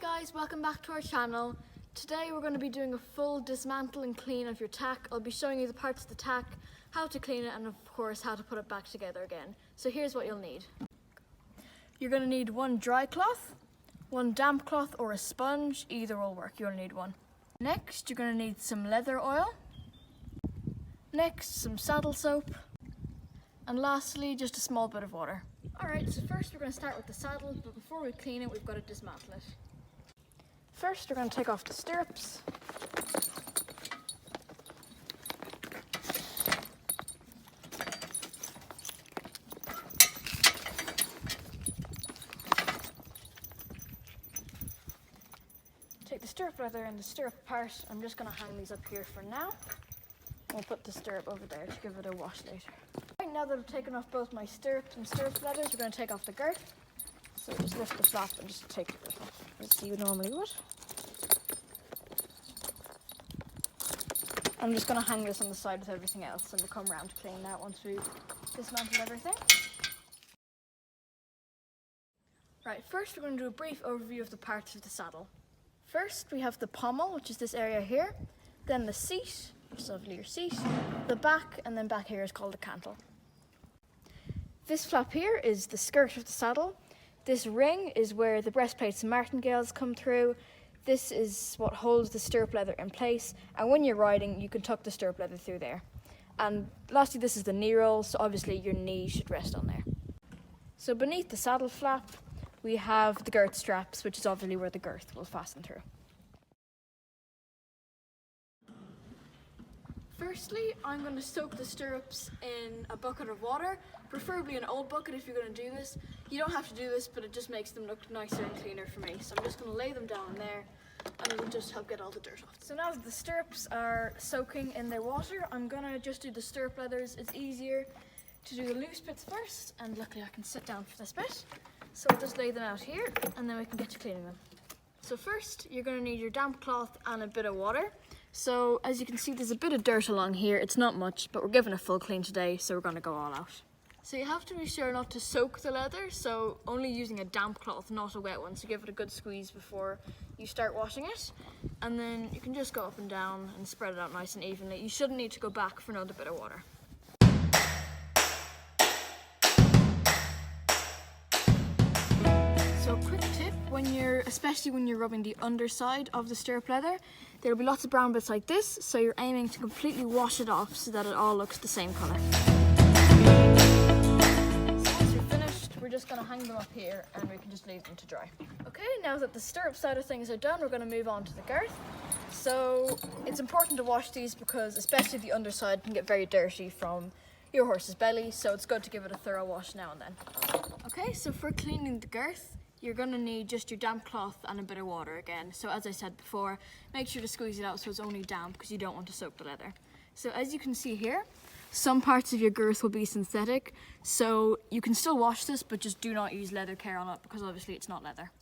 guys, welcome back to our channel. Today we're going to be doing a full dismantle and clean of your tack. I'll be showing you the parts of the tack, how to clean it, and of course how to put it back together again. So here's what you'll need. You're going to need one dry cloth, one damp cloth or a sponge, either will work, you'll need one. Next you're going to need some leather oil, next some saddle soap, and lastly just a small bit of water. Alright, so first we're going to start with the saddle, but before we clean it we've got to dismantle it. First we're going to take off the stirrups. Take the stirrup leather and the stirrup part. I'm just going to hang these up here for now. We'll put the stirrup over there to give it a wash later. Right, now that I've taken off both my stirrups and stirrup leathers, we're going to take off the girth. So just lift the flap and just take it off as you normally would. I'm just going to hang this on the side with everything else and we'll come around to clean that once we've dismantled everything. Right, first we're going to do a brief overview of the parts of the saddle. First we have the pommel, which is this area here, then the seat, which is obviously your seat, the back, and then back here is called the cantle. This flap here is the skirt of the saddle. This ring is where the breastplates and martingales come through. This is what holds the stirrup leather in place, and when you're riding you can tuck the stirrup leather through there. And lastly, this is the knee roll, so obviously your knee should rest on there. So beneath the saddle flap we have the girth straps, which is obviously where the girth will fasten through. Firstly, I'm going to soak the stirrups in a bucket of water, preferably an old bucket if you're going to do this. You don't have to do this, but it just makes them look nicer and cleaner for me. So I'm just going to lay them down in there and it will just help get all the dirt off. So now that the stirrups are soaking in their water, I'm going to just do the stirrup leathers. It's easier to do the loose bits first, and luckily I can sit down for this bit. So I'll just lay them out here and then we can get to cleaning them. So first you're going to need your damp cloth and a bit of water. So as you can see, there's a bit of dirt along here. It's not much, but we're giving a full clean today, so we're going to go all out. So you have to be sure not to soak the leather, so only using a damp cloth, not a wet one. So give it a good squeeze before you start washing it. And then you can just go up and down and spread it out nice and evenly. You shouldn't need to go back for another bit of water. So quick tip, especially when you're rubbing the underside of the stirrup leather, there'll be lots of brown bits like this, so you're aiming to completely wash it off so that it all looks the same colour. So once you're finished, we're just going to hang them up here and we can just leave them to dry. Okay, now that the stirrup side of things are done, we're going to move on to the girth. So it's important to wash these because especially the underside can get very dirty from your horse's belly, so it's good to give it a thorough wash now and then. Okay, so for cleaning the girth, you're going to need just your damp cloth and a bit of water again. So as I said before, make sure to squeeze it out so it's only damp because you don't want to soak the leather. So as you can see here, some parts of your girth will be synthetic, so you can still wash this, but just do not use leather care on it because obviously it's not leather.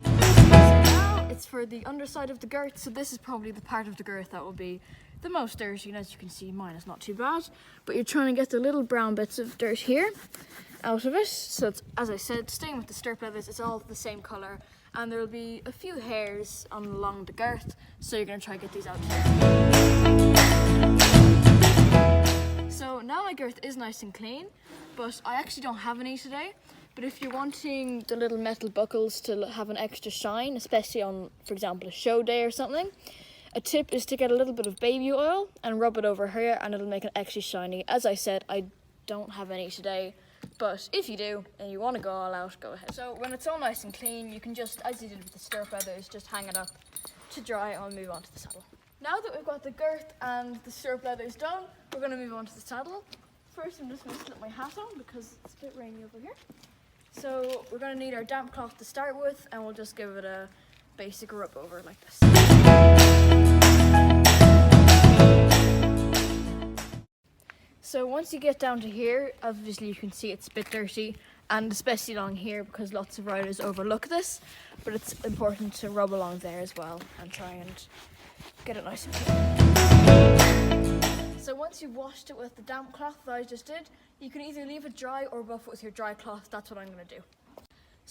So now it's for the underside of the girth, so this is probably the part of the girth that will be the most dirty, and as you can see mine is not too bad, but you're trying to get the little brown bits of dirt here out of it. So it's, as I said, staying with the stirrup leathers, it's all the same colour and there will be a few hairs along the girth, so you're going to try to get these out too. So now my girth is nice and clean, but I actually don't have any today. But if you're wanting the little metal buckles to have an extra shine, especially on, for example, a show day or something, a tip is to get a little bit of baby oil and rub it over here and it'll make it extra shiny. As I said, I don't have any today, but if you do and you want to go all out, go ahead. So when it's all nice and clean, you can just, as you did with the stirrup leathers, just hang it up to dry and we'll move on to the saddle. Now that we've got the girth and the stirrup leathers done, we're going to move on to the saddle. First I'm just going to slip my hat on because it's a bit rainy over here. So we're going to need our damp cloth to start with and we'll just give it a basic rub over like this. So once you get down to here, obviously you can see it's a bit dirty, and especially along here because lots of riders overlook this, but it's important to rub along there as well and try and get it nice and clean. So once you've washed it with the damp cloth that I just did, you can either leave it dry or buff it with your dry cloth. That's what I'm going to do.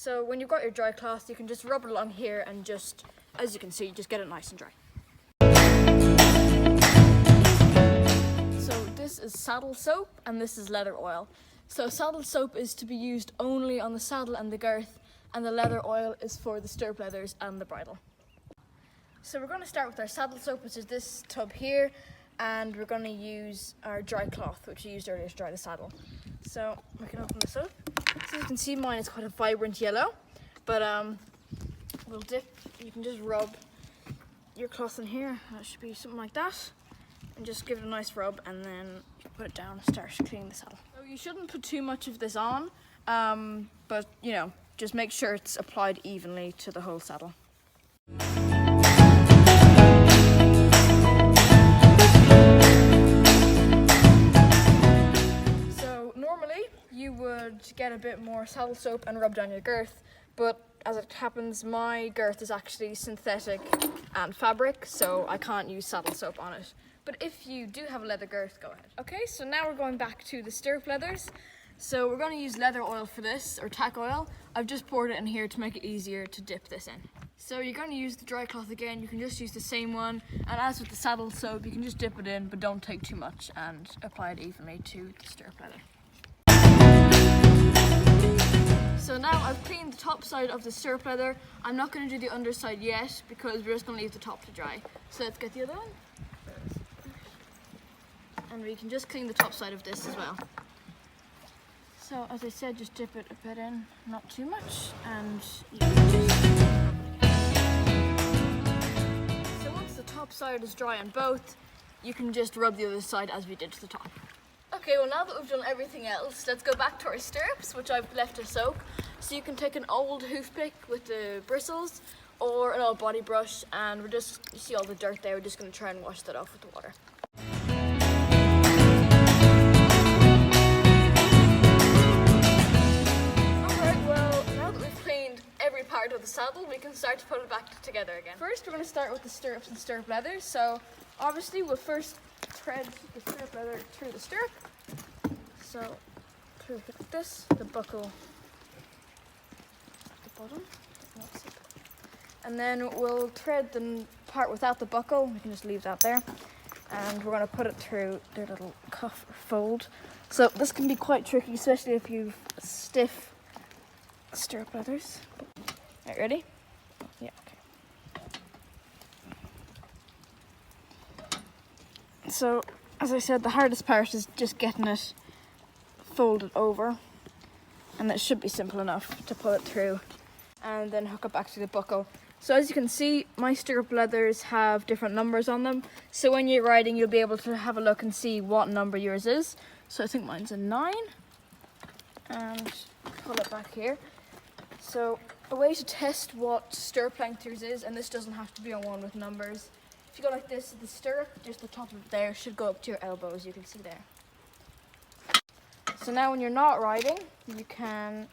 So when you've got your dry cloth, you can just rub it along here and just, as you can see, just get it nice and dry. So this is saddle soap and this is leather oil. So saddle soap is to be used only on the saddle and the girth, and the leather oil is for the stirrup leathers and the bridle. So we're going to start with our saddle soap, which is this tub here, and we're going to use our dry cloth, which we used earlier to dry the saddle. So we can open this up. So you can see mine is quite a vibrant yellow, but we'll dip. You can just rub your cloth in here. That should be something like that, and just give it a nice rub, and then you put it down and start cleaning the saddle. So you shouldn't put too much of this on, but you know, just make sure it's applied evenly to the whole saddle. So normally you would get a bit more saddle soap and rub down your girth, but as it happens, my girth is actually synthetic and fabric, so I can't use saddle soap on it. But if you do have a leather girth, go ahead. Okay, so now we're going back to the stirrup leathers. So we're going to use leather oil for this, or tack oil. I've just poured it in here to make it easier to dip this in. So you're going to use the dry cloth again. You can just use the same one, and as with the saddle soap, you can just dip it in, but don't take too much, and apply it evenly to the stirrup leather. So now I've cleaned the top side of the stirrup leather. I'm not going to do the underside yet because we're just going to leave the top to dry. So let's get the other one. And we can just clean the top side of this as well. So as I said, just dip it a bit in, not too much, and you can just... So once the top side is dry on both, you can just rub the other side as we did to the top. Okay, well now that we've done everything else, let's go back to our stirrups, which I've left to soak. So you can take an old hoof pick with the bristles, or an old body brush, and we're just, you see all the dirt there, we're just going to try and wash that off with the water. Part of the saddle, we can start to put it back together again. First, we're going to start with the stirrups and stirrup leathers. So obviously we'll first thread the stirrup leather through the stirrup. So through like this, the buckle at the bottom, and then we'll thread the part without the buckle. We can just leave that there, and we're going to put it through their little cuff or fold. So this can be quite tricky, especially if you've stiff stirrup leathers. Right, ready? Yeah, okay. So, as I said, the hardest part is just getting it folded over, and it should be simple enough to pull it through and then hook it back to the buckle. So as you can see, my stirrup leathers have different numbers on them, so when you're riding you'll be able to have a look and see what number yours is. So I think mine's a 9, and pull it back here. So a way to test what stirrup length yours is, and this doesn't have to be on one with numbers. If you go like this, the stirrup, just the top of it there, should go up to your elbow, as you can see there. So now when you're not riding, you can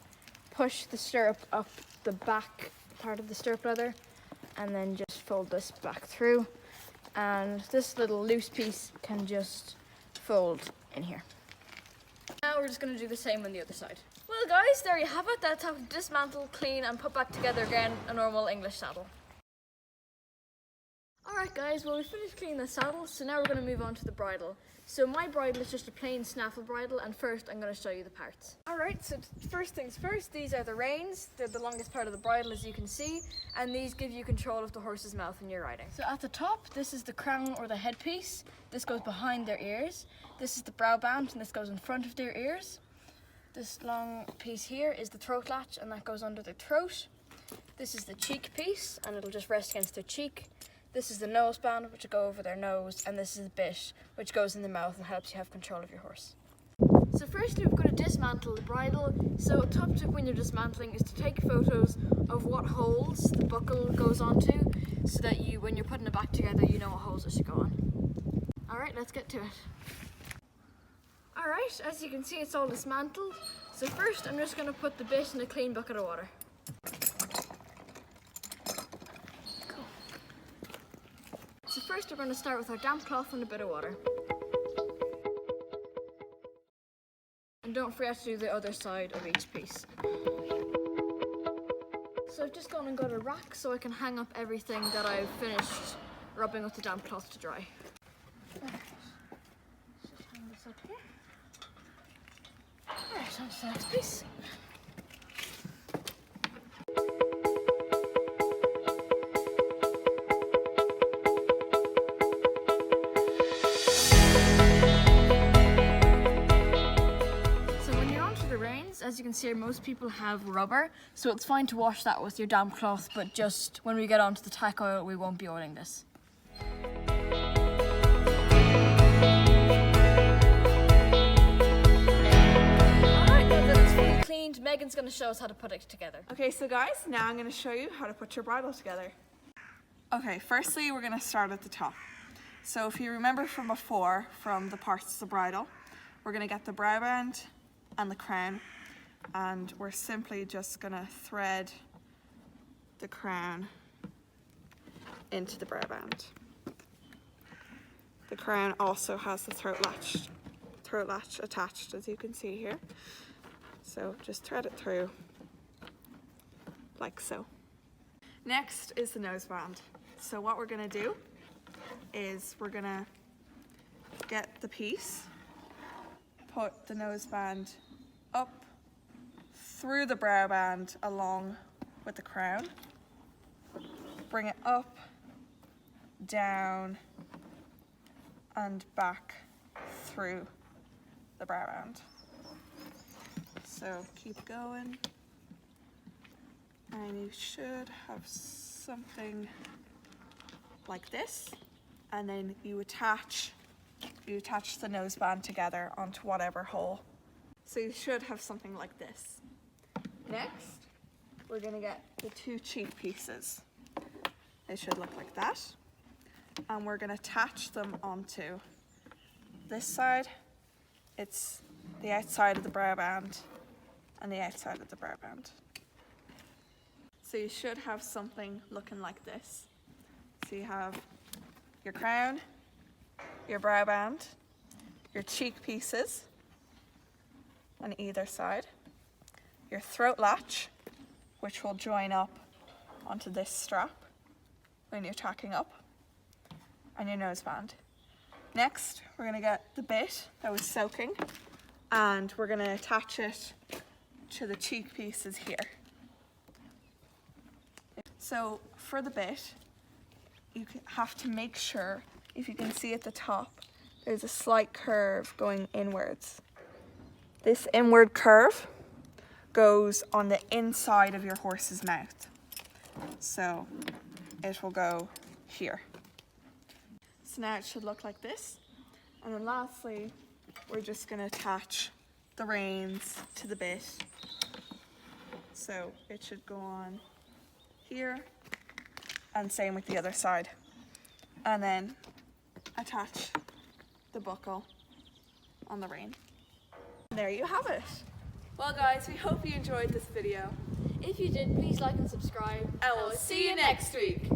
push the stirrup up the back part of the stirrup leather, and then just fold this back through. And this little loose piece can just fold in here. Now we're just going to do the same on the other side. Well guys, there you have it. That's how to dismantle, clean and put back together again a normal English saddle. Alright guys, well we finished cleaning the saddle, so now we're going to move on to the bridle. So my bridle is just a plain snaffle bridle, and first I'm going to show you the parts. Alright, so first things first, these are the reins. They're the longest part of the bridle, as you can see, and these give you control of the horse's mouth when you're riding. So at the top, this is the crown or the headpiece. This goes behind their ears. This is the brow band, and this goes in front of their ears. This long piece here is the throat latch, and that goes under the throat. This is the cheek piece, and it'll just rest against their cheek. This is the nose band, which will go over their nose, and this is the bit, which goes in the mouth and helps you have control of your horse. So firstly, we're going to dismantle the bridle. So a top tip when you're dismantling is to take photos of what holes the buckle goes onto, so that you, when you're putting it back together, you know what holes it should go on. Alright, let's get to it. Alright, as you can see, it's all dismantled. So first, I'm just going to put the bit in a clean bucket of water. Cool. So first, we're going to start with our damp cloth and a bit of water. And don't forget to do the other side of each piece. So I've just gone and got a rack so I can hang up everything that I've finished rubbing with the damp cloth to dry. Just hang this up here. Alright, on to the next piece. As you can see here, most people have rubber, so it's fine to wash that with your damp cloth, but just when we get onto the tack oil, we won't be oiling this. Alright, now that it's fully cleaned, Megan's going to show us how to put it together. Okay, so guys, now I'm going to show you how to put your bridle together. Okay, firstly we're going to start at the top. So if you remember from before, from the parts of the bridle, we're going to get the brow band and the crown, and we're simply just going to thread the crown into the brow band. The crown also has the throat latch attached, as you can see here. So just thread it through like so. Next is the noseband. So what we're going to do is we're going to get the piece, put the noseband up through the brow band along with the crown, bring it up, down and back through the brow band. So keep going, and you should have something like this, and then you attach the noseband together onto whatever hole. So you should have something like this. Next, we're going to get the two cheek pieces. They should look like that. And we're going to attach them onto this side. It's the outside of the brow band and the outside of the brow band. So you should have something looking like this. So you have your crown, your brow band, your cheek pieces on either side, your throat latch, which will join up onto this strap when you're tacking up, and your noseband. Next, we're going to get the bit that was soaking, and we're going to attach it to the cheek pieces here. So for the bit, you have to make sure, if you can see at the top, there's a slight curve going inwards. This inward curve goes on the inside of your horse's mouth. So it will go here. So now it should look like this. And then lastly, we're just going to attach the reins to the bit. So it should go on here, and same with the other side. And then attach the buckle on the rein. There you have it. Well guys, we hope you enjoyed this video. If you did, please like and subscribe. And we'll see you next week.